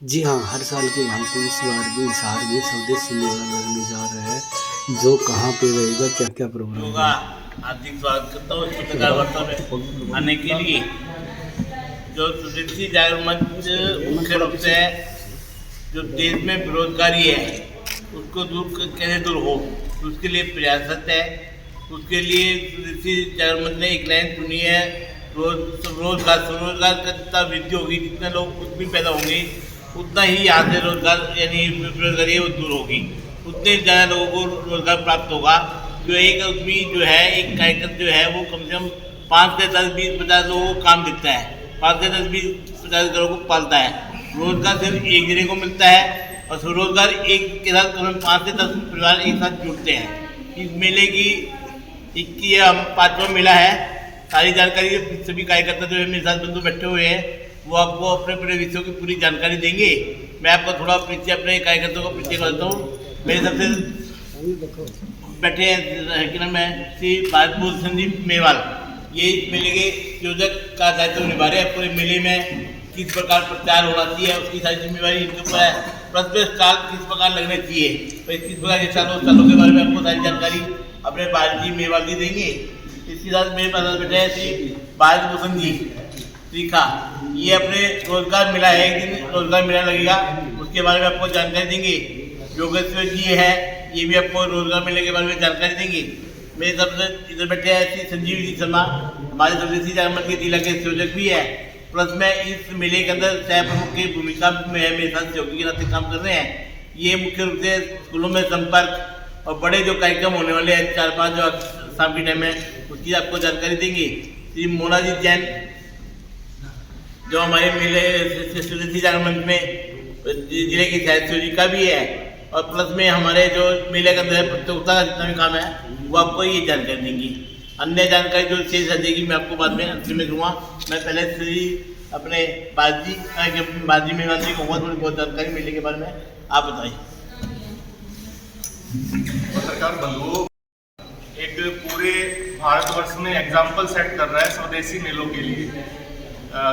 जी हाँ, हर साल के भांति इस बार भी हिसार में स्वदेशी मेला लगने जा रहा है, जो कहाँ पे रहेगा, क्या-क्या प्रोग्राम होगा। है? हार्दिक स्वागत करता हूँ इस पत्रकार वार्ता में आने के लिए। जो स्वदेशी जागरण मंच मुख्य रूप से जो देश में बेरोजगारी है उसको कैसे दूर हो, तो उसके लिए प्रयासरत है। उसके लिए स्वदेशी जागरण मंच ने एक लाइन चुनी है, स्वरोजगार का जितना वृद्धि होगी, जितने लोग उसमें पैदा होंगे, उतना ही यहाँ से रोजगार यानी बेरोजगारी वो दूर होगी, उतने ज़्यादा लोगों को रोजगार प्राप्त होगा। जो एक आदमी जो है, एक कार्यक्रम जो है, वो कम से कम 5 से 10, 20, 50 लोगों को काम देता है, 5 से 10, 20, 50 लोगों को पालता है। रोजगार सिर्फ एक जने को मिलता है और स्वरोजगार एक के साथ कम 5 से 10 परिवार एक साथ जुड़ते हैं। इस मेले की 5वां मेला है। सारी जानकारी सभी कार्यकर्ता जो है मेरे साथ बंधु बैठे हुए हैं, वो आपको अपने अपने विषयों की पूरी जानकारी देंगे। मैं आपको थोड़ा पीछे अपने कार्यकर्ताओं को पीछे करता हूँ। मेरे सबसे बैठे हैं कि नाम है श्री बाजपूर संदीप मेवाल, ये इस मेले के योजक का दायित्व निभा रहे हैं। पूरे मेले में किस प्रकार प्रचार होना चाहिए उसकी सारी जिम्मेवारी इनके ऊपर है। प्रत्येक स्टॉल किस प्रकार लगने चाहिए, तो किस प्रकार के स्टॉलों के बारे में आपको सारी जानकारी अपने बाजी मेवाल जी देंगे। इसके साथ मेरे पास बैठे हैं श्री बाजभूषण जी त्रिखा, ये अपने रोजगार मेला है, एक दिन रोजगार मेला लगेगा, उसके बारे में आपको जानकारी देंगे। योगेश्वर जी है, ये भी आपको रोजगार मेले के बारे में जानकारी देंगे। मेरे सबसे इधर बैठे हैं श्री संजीव जी शर्मा, हमारे स्वदेशी जागरण मंच के जिला के संयोजक भी है, प्लस में इस मेले के अंदर सह प्रमुख की भूमिका में है, मेरे साथ सहयोगी के नाते काम कर रहे हैं। ये मुख्य रूप से स्कूलों में संपर्क और बड़े जो कार्यक्रम होने वाले हैं 4-5 जो शाम के टाइम में, उसकी आपको जानकारी देंगे। श्री मोना जी जैन जो हमारे मेले स्वदेशी जागरण मंच में जिले की सेविका भी है, और प्लस में हमारे जो मेले के अंदर प्रतियोगिता का जितना भी काम है वो आपको ये जानकारी देंगी। अन्य जानकारी जो शेष देगी मैं आपको बाद में अंतिम में दूंगा। मैं पहले श्री अपने बाजी मेवाल जी को थोड़ी बहुत जानकारी मेले के बारे में आप बताइए। पत्रकार बंधुओं, एक पूरे भारतवर्ष में एग्जाम्पल सेट कर रहा है स्वदेशी मेलों के लिए।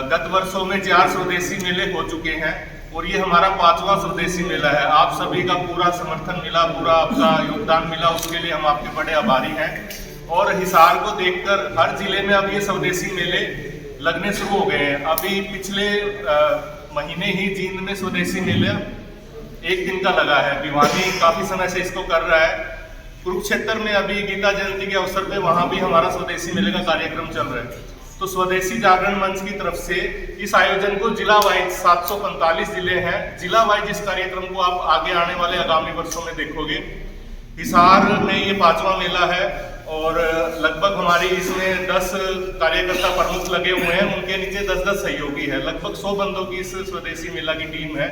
गत वर्षों में 4 स्वदेशी मेले हो चुके हैं और ये हमारा 5वां स्वदेशी मेला है। आप सभी का पूरा समर्थन मिला, पूरा आपका योगदान मिला, उसके लिए हम आपके बड़े आभारी हैं। और हिसार को देखकर हर जिले में अब ये स्वदेशी मेले लगने शुरू हो गए हैं। अभी पिछले महीने ही जींद में स्वदेशी मेला 1 दिन का लगा है। भिवानी काफी समय से इसको कर रहा है। कुरुक्षेत्र में अभी गीता जयंती के अवसर पे वहां भी हमारा स्वदेशी मेले का कार्यक्रम चल रहा है। तो स्वदेशी जागरण मंच की तरफ से इस आयोजन को जिला वाइज 745 जिले हैं, जिला वाइज इस कार्यक्रम को आप आगे आने वाले आगामी वर्षों में देखोगे। हिसार में ये 5वां मेला है और लगभग हमारी इसमें 10 कार्यकर्ता प्रमुख लगे हुए हैं, उनके नीचे 10-10 सहयोगी है। लगभग 100 बंदों की इस स्वदेशी मेला की टीम है।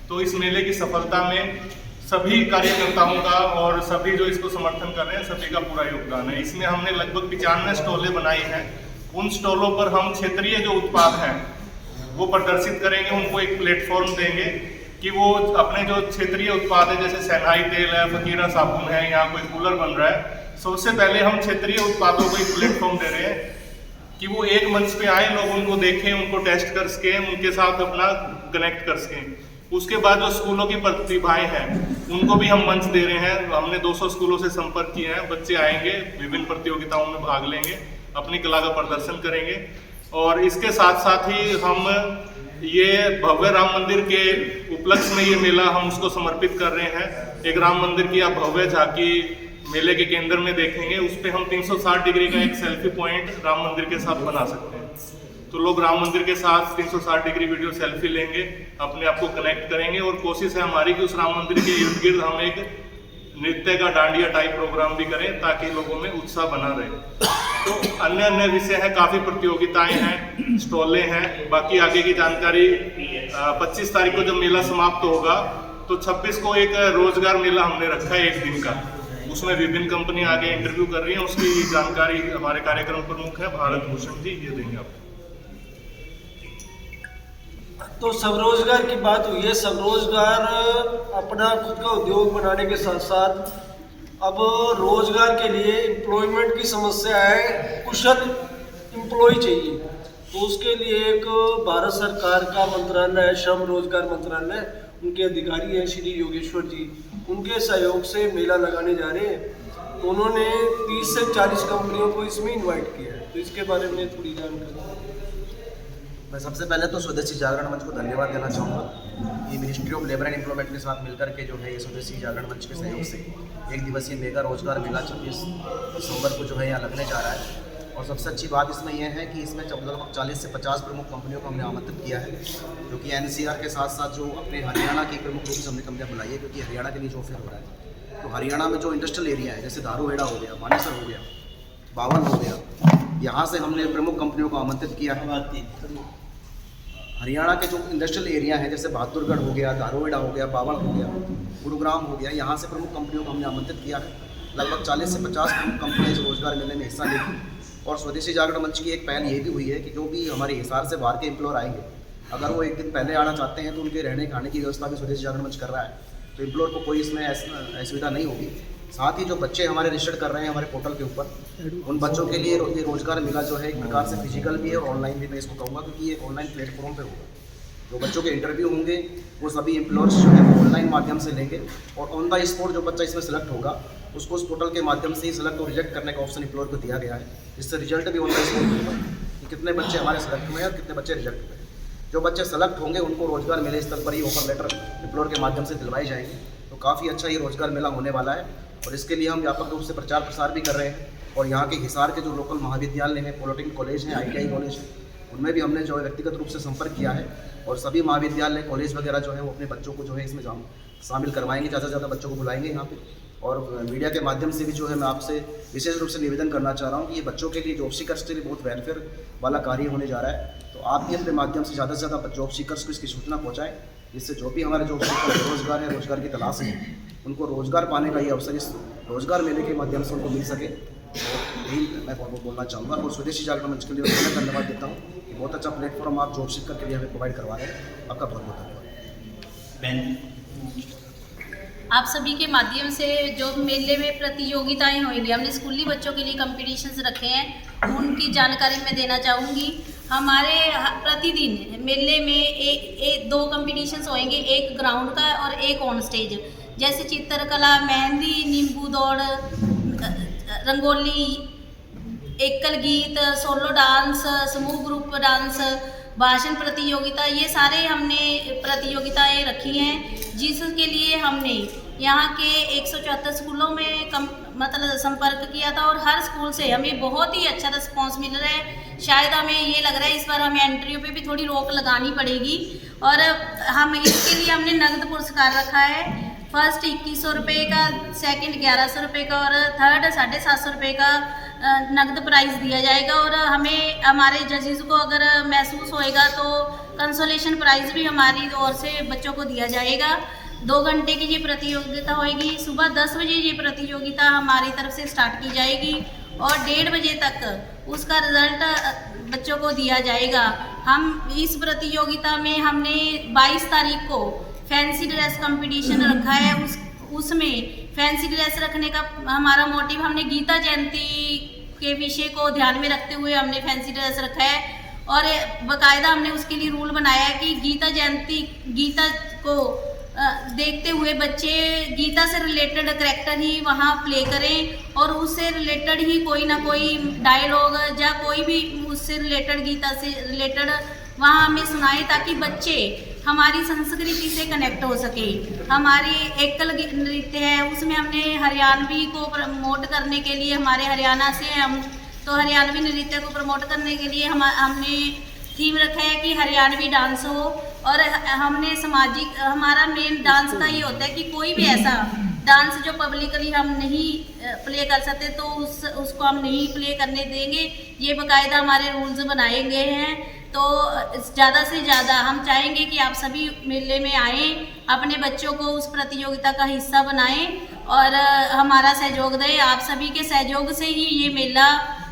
तो इस मेले की सफलता में सभी कार्यकर्ताओं का और सभी जो इसको समर्थन कर रहे हैं सभी का पूरा योगदान है। इसमें हमने लगभग 95 स्टॉलें बनाई हैं। उन स्टॉलों पर हम क्षेत्रीय जो उत्पाद हैं वो प्रदर्शित करेंगे, उनको एक प्लेटफॉर्म देंगे कि वो अपने जो क्षेत्रीय उत्पाद है, जैसे सेनाई तेल है, फकीरा साबुन है, यहाँ कोई कूलर बन रहा है, सबसे पहले हम क्षेत्रीय उत्पादों को एक प्लेटफॉर्म दे रहे हैं कि वो एक मंच पे आए, लोग उनको देखें, उनको टेस्ट कर सकें, उनके साथ अपना कनेक्ट कर सकें। उसके बाद जो स्कूलों की प्रतिभाएं हैं उनको भी हम मंच दे रहे हैं। हमने 200 स्कूलों से संपर्क किए हैं। बच्चे आएंगे, विभिन्न प्रतियोगिताओं में भाग लेंगे, अपनी कला का प्रदर्शन करेंगे। और इसके साथ साथ ही हम ये भव्य राम मंदिर के उपलक्ष्य में ये मेला हम उसको समर्पित कर रहे हैं। एक राम मंदिर की आप भव्य झांकी मेले के केंद्र में देखेंगे, उस पर हम 360 डिग्री का एक सेल्फी पॉइंट राम मंदिर के साथ बना सकते हैं। तो लोग राम मंदिर के साथ 360 डिग्री वीडियो सेल्फी लेंगे, अपने आप को कनेक्ट करेंगे। और कोशिश है हमारी कि उस राम मंदिर के इर्द गिर्द हम एक नृत्य का डांडिया टाइप प्रोग्राम भी करें ताकि लोगों में उत्साह बना रहे। तो अन्य विषय है, काफी प्रतियोगिताएं हैं, स्टॉलें हैं। बाकी आगे की जानकारी 25 तारीख को जब मेला समाप्त होगा तो 26 को एक रोजगार मेला हमने रखा है 1 दिन का, उसमें विभिन्न कंपनी आगे इंटरव्यू कर रही है। उसकी जानकारी हमारे कार्यक्रम प्रमुख है भारत भूषण जी, ये देंगे आपको। तो स्वरोजगार की बात हुई है। स्वरोजगार अपना खुद का उद्योग बनाने के साथ साथ अब रोजगार के लिए एम्प्लॉयमेंट की समस्या है, कुशल एम्प्लॉय चाहिए। तो उसके लिए एक भारत सरकार का मंत्रालय, श्रम रोजगार मंत्रालय, उनके अधिकारी हैं श्री योगेश्वर जी, उनके सहयोग से मेला लगाने जा रहे हैं। तो उन्होंने 30 से 40 कंपनियों को इसमें इनवाइट किया है। तो इसके बारे में थोड़ी जानकारी। मैं सबसे पहले तो स्वदेशी जागरण मंच को धन्यवाद देना चाहूँगा। ये ministry of labour and employment के साथ मिलकर के जो है ये स्वदेशी जागरण मंच के सहयोग से एक दिवसीय मेगा रोजगार मेला 26 दिसंबर को जो है यहाँ लगने जा रहा है। और सबसे अच्छी बात इसमें यह है कि इसमें लगभग 40 से 50 प्रमुख कंपनियों को हमने आमंत्रित किया है, जो कि एनसीआर के साथ साथ जो अपने हरियाणा की प्रमुख रूप से हमने कंपनियाँ बुलाई है, क्योंकि हरियाणा के लिए जो फेयर हो रहा है। तो हरियाणा में जो इंडस्ट्रियल एरिया है, जैसे दारूहेड़ा हो गया, मानेसर हो गया, बावन हो गया, यहाँ से हमने प्रमुख कंपनियों को आमंत्रित किया है। हरियाणा के जो इंडस्ट्रियल एरिया है, जैसे बहादुरगढ़ हो गया, दारूहेड़ा हो गया, बावन हो गया, गुरुग्राम हो गया, यहाँ से प्रमुख कंपनियों को हमने आमंत्रित किया है। लगभग 40 से 50 प्रमुख कंपनियाँ इस रोजगार मेले में हिस्सा लेंगी। और स्वदेशी जागरण मंच की एक पहल ये भी हुई है कि जो भी हमारे हिसार से बाहर के एम्प्लॉयर आएंगे, अगर वो एक दिन पहले आना चाहते हैं तो उनके रहने खाने की व्यवस्था भी स्वदेशी जागरण मंच कर रहा है। तो एम्प्लॉयर को कोई इसमें असुविधा नहीं होगी। साथ ही जो बच्चे हमारे रजिस्टर्ड कर रहे हैं हमारे पोर्टल के ऊपर, उन बच्चों के लिए ये रोजगार मेला जो है एक प्रकार से फिजिकल भी है और ऑनलाइन भी, मैं इसको कहूँगा, क्योंकि ये ऑनलाइन प्लेटफॉर्म पे होगा। जो बच्चों के इंटरव्यू होंगे वो सभी एम्प्लॉयर्स जो है वो ऑनलाइन माध्यम से लेंगे, और ऑन द स्पॉट जो बच्चा इसमें सेलेक्ट होगा उसको उस पोर्टल के माध्यम से ही सेलेक्ट और रिजेक्ट करने का ऑप्शन एम्प्लॉयर को दिया गया है। इससे रिजल्ट भी ऑन द स्पॉट होगा कि कितने बच्चे हमारे सेलेक्ट हुए हैं और कितने बच्चे रिजेक्ट हुए हैं। जो बच्चे सेलेक्ट होंगे उनको रोजगार मेले स्तर पर ही ऑफर लेटर एम्प्लॉयर के माध्यम से दिलवाए जाएंगे। तो काफ़ी अच्छा ये रोजगार मेला होने वाला है, और इसके लिए हम व्यापक रूप से प्रचार प्रसार भी कर रहे हैं। और यहाँ के हिसार के जो लोकल महाविद्यालय हैं, पॉलिटेक्निक कॉलेज हैं, ITI कॉलेज हैं, उनमें भी हमने जो है व्यक्तिगत रूप से संपर्क किया है। और सभी महाविद्यालय, कॉलेज वगैरह जो है वो अपने बच्चों को जो है इसमें शामिल करवाएंगे, ज़्यादा से ज़्यादा बच्चों को बुलाएंगे यहाँ पे। और मीडिया के माध्यम से भी जो है मैं आपसे विशेष रूप से निवेदन करना चाह रहा हूँ कि ये बच्चों के लिए, जॉब सीकर्स के लिए बहुत वेलफेयर वाला कार्य होने जा रहा है। तो आप भी अपने माध्यम से ज़्यादा से ज़्यादा जॉब सीकर्स को इसकी सूचना पहुँचाएँ, जिससे जो भी हमारे जॉब सीकर रोजगार है, रोजगार की तलाश है, उनको रोजगार पाने का ये अवसर इस रोजगार मेले के माध्यम से उनको मिल सके। तो यही मैं बोलना चाहूँगा। और स्वदेशी जागरण मंच के लिए मैं धन्यवाद देता हूँ कि बहुत अच्छा प्लेटफॉर्म आप जॉब सीकर के लिए हमें प्रोवाइड करवा रहे हैं। आपका बहुत बहुत धन्यवाद। आप सभी के माध्यम से जो मेले में प्रतियोगिताएं होंगी, हमने स्कूली बच्चों के लिए कंपटीशंस रखे हैं, उनकी जानकारी मैं देना चाहूँगी। हमारे प्रतिदिन मेले में 2 कंपटीशंस होंगे, एक ग्राउंड का और एक ऑन स्टेज। जैसे चित्रकला, मेहंदी, नींबू दौड़, रंगोली, एकल गीत, सोलो डांस, समूह ग्रुप डांस, भाषण प्रतियोगिता, ये सारे हमने प्रतियोगिताएं रखी हैं, जिसके लिए हमने यहाँ के 174 स्कूलों में मतलब संपर्क किया था। और हर स्कूल से हमें बहुत ही अच्छा रिस्पॉन्स मिल रहा है। शायद हमें ये लग रहा है इस बार हमें एंट्रियों पे भी थोड़ी रोक लगानी पड़ेगी। और हम इसके लिए हमने नगद पुरस्कार रखा है। फर्स्ट 2100 रुपये का, सेकंड 1100 रुपये का और थर्ड 750 रुपये का नगद प्राइज़ दिया जाएगा। और हमें हमारे जजेस को अगर महसूस होएगा तो कंसोलेशन प्राइज़ भी हमारी ओर से बच्चों को दिया जाएगा। 2 घंटे की ये प्रतियोगिता होएगी। सुबह 10 बजे ये प्रतियोगिता हमारी तरफ से स्टार्ट की जाएगी और 1:30 बजे तक उसका रिज़ल्ट बच्चों को दिया जाएगा। हम इस प्रतियोगिता में हमने 22 तारीख को फैंसी ड्रेस कंपटीशन रखा है। उसमें फैंसी ड्रेस रखने का हमारा मोटिव, हमने गीता जयंती के विषय को ध्यान में रखते हुए हमने फैंसी ड्रेस रखा है। और बाकायदा हमने उसके लिए रूल बनाया है कि गीता जयंती, गीता को देखते हुए बच्चे गीता से रिलेटेड करैक्टर ही वहाँ प्ले करें और उससे रिलेटेड ही कोई ना कोई डायलॉग या कोई भी उससे रिलेटेड, गीता से रिलेटेड वहाँ हमें सुनाए, ताकि बच्चे हमारी संस्कृति से कनेक्ट हो सके। हमारी एकल नृत्य है, उसमें हमने हरियाणवी को प्रमोट करने के लिए, हमारे हरियाणा से हम तो हरियाणवी नृत्य को प्रमोट करने के लिए हमने थीम रखा है कि हरियाणवी डांस हो। और हमने सामाजिक, हमारा मेन डांस का ये होता है कि कोई भी ऐसा डांस जो पब्लिकली हम नहीं प्ले कर सकते तो उसको हम नहीं प्ले करने देंगे। ये बाकायदा हमारे रूल्स बनाए गए हैं। तो ज़्यादा से ज़्यादा हम चाहेंगे कि आप सभी मेले में आएँ, अपने बच्चों को उस प्रतियोगिता का हिस्सा बनाएं और हमारा सहयोग दें। आप सभी के सहयोग से ही ये मेला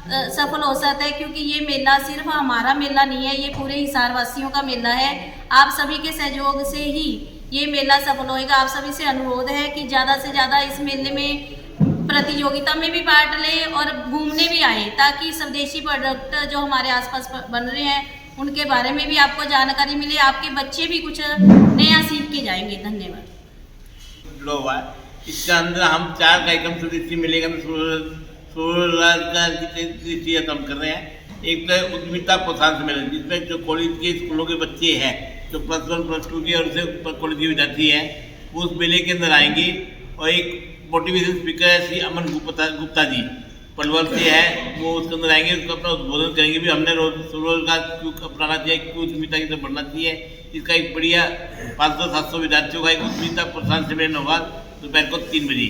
सफल हो सकता है, क्योंकि ये मेला सिर्फ हमारा मेला नहीं है, ये पूरे हिसार वासियों का मेला है। आप सभी के सहयोग से ही ये मेला सफल होएगा। आप सभी से अनुरोध है कि ज़्यादा से ज़्यादा इस मेले में प्रतियोगिता में भी पार्ट लें और घूमने भी आए, ताकि स्वदेशी प्रोडक्ट जो हमारे आसपास बन रहे हैं उनके बारे में भी आपको जानकारी मिले, आपके बच्चे भी कुछ नया सीख के जाएंगे। धन्यवाद। जुड़ा हुआ है, इसके अंदर हम 4 कार्यक्रम स्वदेशी मिलेगा में स्वरोजगार की दृष्टि हम कर रहे हैं। एक तो उद्यमिता प्रोत्साहन सम्मेलन, जिसमें जो कॉलेज के स्कूलों के बच्चे हैं, जो +1 +2 के और उससे ऊपर कॉलेज के विद्यार्थी हैं, वो उस मेले के अंदर आएंगे। और एक मोटिवेशन स्पीकर है श्री अमन गुप्ता जी पलवल से है, वो उसके अंदर आएंगे, उसको अपना उद्बोधन करेंगे भी हमने स्वरोजगार क्यों अपनाना चाहिए, क्यों उद्यमिता की तरफ बढ़ना चाहिए। इसका एक बढ़िया 500-700 विद्यार्थियों का एक उद्यमिता प्रोत्साहन सम्मेलन होगा दोपहर को 3 बजे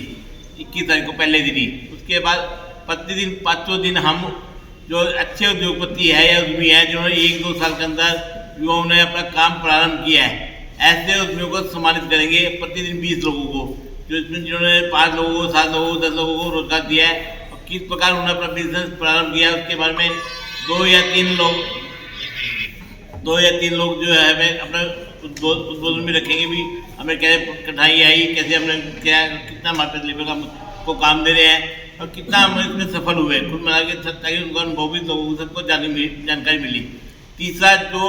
21 तारीख को, पहले दिन ही। उसके बाद प्रतिदिन 5 दिन हम जो अच्छे उद्योगपति है या उद्यमी है, जिन्होंने 1-2 साल के अंदर युवाओं ने अपना काम प्रारंभ किया है, ऐसे उद्यमियों को सम्मानित करेंगे प्रतिदिन 20 लोगों को, जो इसमें जिन्होंने 5 लोगों को, 7 लोगों को, 10 लोगों को रोजगार दिया है और किस प्रकार उन्होंने अपना बिजनेस प्रारंभ किया है, उसके बारे में 2 या 3 लोग जो है हमें अपना उद्बोधन भी रखेंगे भी हमें कैसे कठिनाई आई, कैसे हमने क्या कितना मार्केट लेवल का को काम दे रहे हैं और कितना हम इसमें सफल हुए, कुल मिला के ताकि उनको अनुभव भी लोगों सबको जानकारी मिली। तीसरा, जो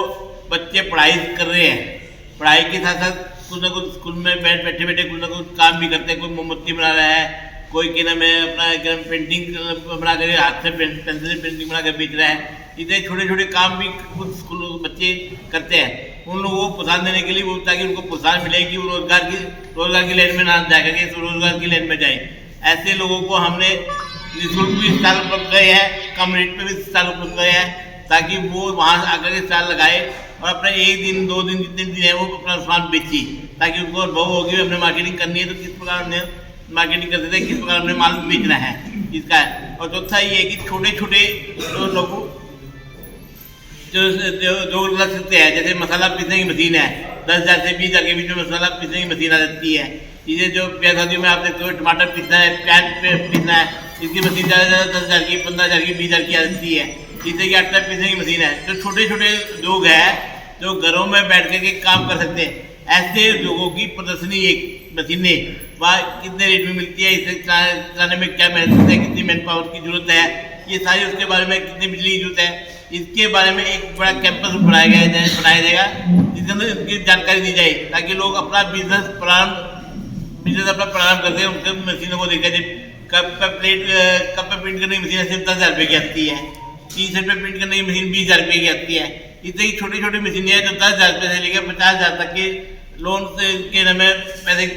बच्चे पढ़ाई कर रहे हैं, पढ़ाई के साथ साथ कुछ ना कुछ स्कूल में बैठे कुछ ना कुछ काम भी करते हैं। कोई मोमबत्ती बना रहा है, कोई क्या नाम है अपना पेंटिंग बना कर हाथ से पेंसिल से पेंटिंग बना कर बेच रहा है। इतने छोटे छोटे काम भी कुछ स्कूल बच्चे करते हैं। उन लोगों को प्रोत्साहन देने के लिए वो, ताकि उनको प्रोत्साहन मिले कि वो रोजगार की लाइन में ना जा करके स्वरोजगार की लाइन में जाए। ऐसे लोगों को हमने निःशुल्क भी स्टॉल उपलब्ध कराए हैं, कम रेट पे भी स्टॉल उपलब्ध कराए हैं, ताकि वो वहाँ आकर के स्टॉल लगाए और अपना 1 दिन 2 दिन जितने दिन है वो अपना सामान बेची, ताकि उनको अनुभव होगी हमने मार्केटिंग करनी है तो किस प्रकार हमने मार्केटिंग करते थे, किस प्रकार हमने माल बेचना है, इसका है। और चौथा ये है कि छोटे छोटे लोग जो लग सकते हैं, जैसे मसाला पीसने की मशीन है, 10,000 से 20,000 के बीच में मसाला पीसने की मशीन आ जाती है। इसे जो शादियों में आप देखते हो टमाटर पीसना है, प्याज पीसना है, इसकी मशीन ज़्यादा से ज़्यादा 10,000 की, 15,000 की, 20,000 की आ जाती है। इसे की आटा पीसने की मशीन है। जो छोटे छोटे लोग हैं जो घरों में बैठ कर के काम कर सकते हैं, ऐसे लोगों की प्रदर्शनी एक मशीनें वह कितने रेट में मिलती है, इसे चलाने में क्या मेहनत है, कितनी मैन पावर की जरूरत है, ये सारी उसके बारे में कितनी बिजली की जरूरत है, इसके बारे में एक बड़ा कैंपस बनाया जाएगा जिसके अंदर इसकी जानकारी दी जाए, ताकि लोग अपना बिजनेस अपना प्रारंभ करते हैं। उनके मशीनों को देखा जाए, कप पे प्रिंट करने की मशीन सिर्फ 10,000 रुपये की आती है, टी-शर्ट पे प्रिंट करने की मशीन 20,000 रुपये की आती है। इतनी ही छोटी छोटी मशीनें हैं जो 10,000 रुपये से लेकर 50,000 तक के लोन के में पैसे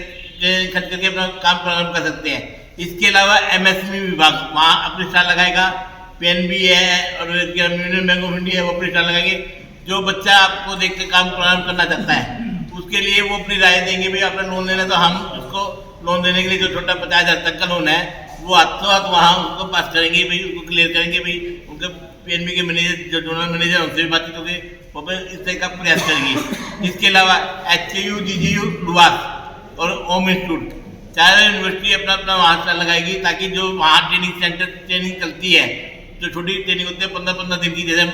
खर्च करके अपना काम प्रारंभ कर सकते हैं। इसके अलावा MSME विभाग वहाँ अपने स्टॉल लगाएगा, PNB है और यूनियन बैंक ऑफ इंडिया है, वो अपने स्टॉल लगाएंगे। जो बच्चा आपको देख के काम प्रारंभ करना चाहता है उसके लिए वो अपनी राय देंगे, भाई आपने लोन लेना तो हम उसको लोन देने के लिए जो छोटा 50,000 तक का लोन है वो हाथों हाथ वहाँ उसको पास करेंगे, भाई उसको क्लियर करेंगे। भाई उनके PNB के मैनेजर जो जोनल मैनेजर उनसे भी बातचीत होगी, वो इस तरह का प्रयास करेंगे। इसके अलावा HAU, GGU, लुवास और ओम इंस्टीट्यूट 4 यूनिवर्सिटी अपना अपना वहाँ स्टॉल लगाएगी, ताकि जो वहाँ ट्रेनिंग चलती है, जो छोटी ट्रेनिंग होती है 15-15 दिन की, जैसे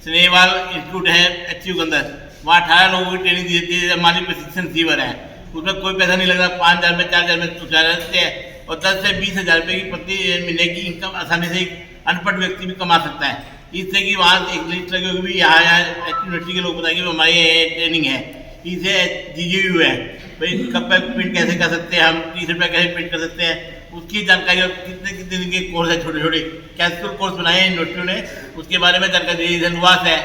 स्नेहवाल इंस्टीट्यूट है HAU के अंदर, वहाँ 18 लोगों की ट्रेनिंग दी जाती है। जैसे माली प्रशिक्षण शिविर है, उसमें कोई पैसा नहीं लग रहा, 5,000 में 4,000 में पहुँचा रहते हैं और 10 से 20,000 रुपये की प्रति महीने की इनकम आसानी से एक अनपढ़ व्यक्ति भी कमा सकता है। इससे कि वहाँ एक लिस्ट लगी होगी, यहाँ यूनिवर्सिटी के लोग बताएंगे हमारी ये ट्रेनिंग है। इसे GGU है, भाई कप पे प्रिंट कैसे कर सकते हैं हम, टी-शर्ट पे कैसे प्रिंट कर सकते हैं, उसकी जानकारी और कितने दिन के कोर्स है, छोटे छोटे कैजुअल कोर्स बनाए हैं यूनिवर्सिटियों ने, उसके बारे में जानकारी दी। लुवास है,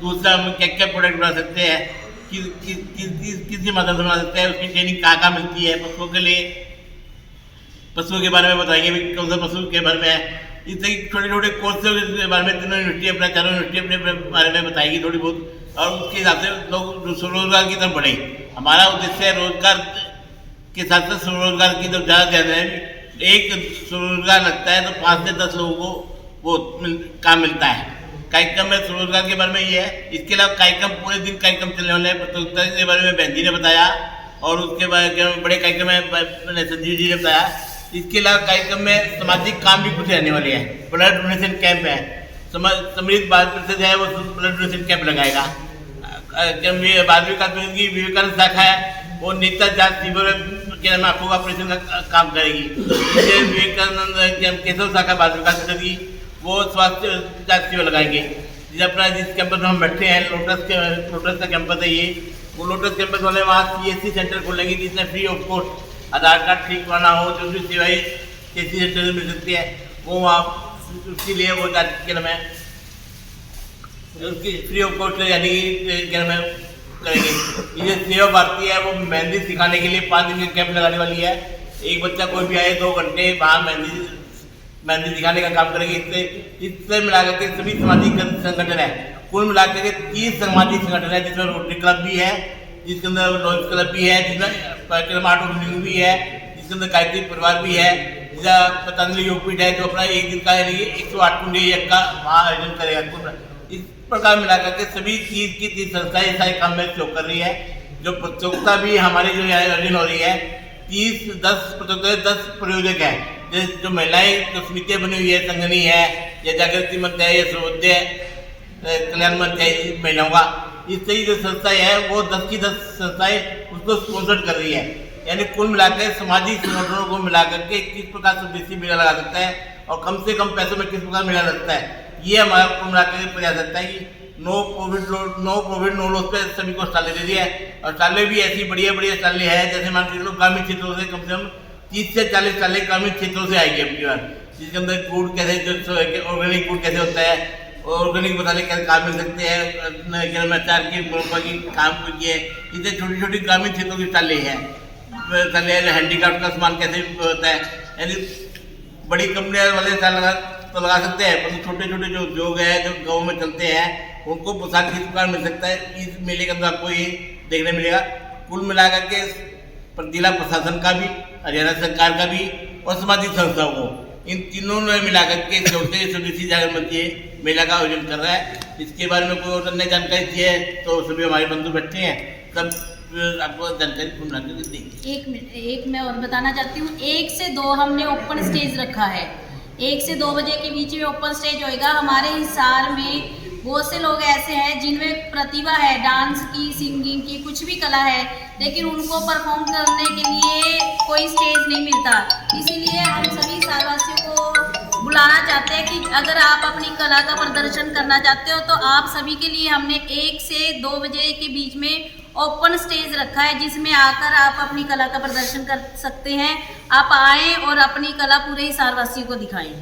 दूसरा हम क्या क्या प्रोडक्ट बना सकते हैं, किसी माध्यम से बना सकते हैं, उसकी ट्रेनिंग कहाँ मिलती है। पशुओं के लिए पशुओं के बारे में बताएंगे, भाई कौन सा पशु के बारे में है। इस तरह छोटे छोटे कोर्स के बारे में तीनों यूनिवर्सिटी अपना 4 यूनिवर्सिटी अपने बारे में बताएगी थोड़ी बहुत, और उसके हिसाब से लोग स्वरोजगार की तरफ बढ़े। हमारा उद्देश्य है रोजगार के साथ साथ स्वरोजगार की तरफ ज़्यादा ध्यान है। एक स्वरोजगार लगता है तो 5 से 10 लोगों को वो काम मिलता है। कार्यक्रम में स्वरोजगार के बारे में ये है। इसके अलावा कार्यक्रम पूरे दिन कार्यक्रम चलने वाले हैं। प्रतियोगिता के बारे में बहन जी ने बताया और उसके बारे में बड़े कार्यक्रम में संजीव जी ने बताया। इसके अलावा कार्यक्रम में सामाजिक काम भी कुछ रहने वाले हैं। ब्लड डोनेशन कैंप है, समृद्ध भारत परिषद है, वो ब्लड डोनेशन कैंप लगाएगा। 12वीं विवेकानंद शाखा है, वो नेता जांच शिविर क्या नाम आपको ऑपरेशन का काम करेगी। जैसे विवेकानंद केशव शाखा बाल विकास की वो स्वास्थ्य जांच शिविर लगाएंगे। जैसे अपना जिस कैंपस में हम बैठे हैं लोटस का कैंपस है ये, वो लोटस कैंपस वाले वहाँ CSC सेंटर खोलेंगे जिसमें free of cost Aadhaar card ठीक करना हो, जो भी सेवाएं CSC सेंटर में मिल सकती है वो वहाँ उसके लिए वो जांच के नाम है उसकी फ्री ऑफ कॉस्ट यानी क्या नाम है करेंगे। ये सेवा भारती है वो मेहंदी सिखाने के लिए 5 दिन का कैंप लगाने वाली है। एक बच्चा कोई भी आए 2 घंटे वहाँ मेहंदी सिखाने का काम करेंगे। इससे मिलाकर के सभी सामाजिक संगठन है, कुल मिलाकर के 30 सामाजिक संगठन है जिसमें रोटरी क्लब भी है, जिसके अंदर लॉयंस क्लब भी है, जिसमें परिक्रमा आर्ट भी है, जिसके अंदर गायत्री परिवार भी है, जिसका पतंजलि योगपीठ है जो अपना एक दिन का 108 कुंडी यज्ञ का वहाँ आयोजन करेगा। इस प्रकार मिलाकर के सभी 30 संस्थाएं सारे काम में सहयोग कर रही है। जो प्रतियोगिता भी हमारे जो आयोजन हो रही है 10 प्रतियोगिता 10 प्रयोजक है। जो महिलाएं जो समितियाँ बनी हुई है, संगनी है या जागृति मंच है या सर्वोदय कल्याण मंच है महिलाओं का, इससे ही जो संस्थाएं है वो 10 की 10 संस्थाएं उसको स्पॉन्सर कर रही है। यानी कुल मिलाकर सामाजिक संगठनों को मिलाकर के किस प्रकार स्वदेशी मेला लगा सकता है और कम से कम पैसों में किस प्रकार मेला लगता है, ये हमारा कुल मिलाकर के प्रयास रहता है कि नो कोविड नो लॉस पे सभी को स्टालें दे दी है। और स्टालें भी ऐसी बढ़िया स्टालें हैं जैसे मान के चलो ग्रामीण क्षेत्रों से कम 30 से 40 स्टालें ग्रामीण क्षेत्रों से आएगी अब की बार, जिसके अंदर गुड़ कैसे ऑर्गेनिक गुड़ कैसे होता है, ऑर्गेनिक मसाले कैसे काम मिल सकते हैं, अचार की मुरब्बा की काम की है। इससे छोटी ग्रामीण क्षेत्रों की स्टालें हैं, हैंडीक्राफ्ट का सामान कैसे होता है। यानी बड़ी कंपनियां वाले स्टाल लगा सकते हैं, पर छोटे जो उद्योग है जो गाँव में चलते हैं उनको पोशाक किस प्रकार मिल सकता है, इस मेले के अंदर आपको ये देखने मिलेगा। कुल मिलाकर के जिला प्रशासन का भी, हरियाणा सरकार का भी और सामाजिक संस्थाओं को, इन तीनों ने मिलाकर के स्वदेशी जागरण मंच मेला का आयोजन कर रहा है। इसके बारे में कोई और अन्य जानकारी चाहिए तो सभी हमारे बंधु बैठे हैं, सब आपको जानकारी सुना देंगे। एक मैं और बताना चाहती हूँ, 1 से 2 हमने ओपन स्टेज रखा है। 1 से 2 बजे के बीच में ओपन स्टेज होएगा। हमारे हिसार में बहुत से लोग ऐसे हैं जिनमें प्रतिभा है, डांस की, सिंगिंग की, कुछ भी कला है, लेकिन उनको परफॉर्म करने के लिए कोई स्टेज नहीं मिलता। इसीलिए हम सभी हिसारवासियों को बुलाना चाहते हैं कि अगर आप अपनी कला का प्रदर्शन करना चाहते हो तो आप सभी के लिए हमने 1 से 2 बजे के बीच में ओपन स्टेज रखा है, जिसमें आकर आप अपनी कला का प्रदर्शन कर सकते हैं। आप आएँ और अपनी कला पूरे हिसारवासियों को दिखाएं।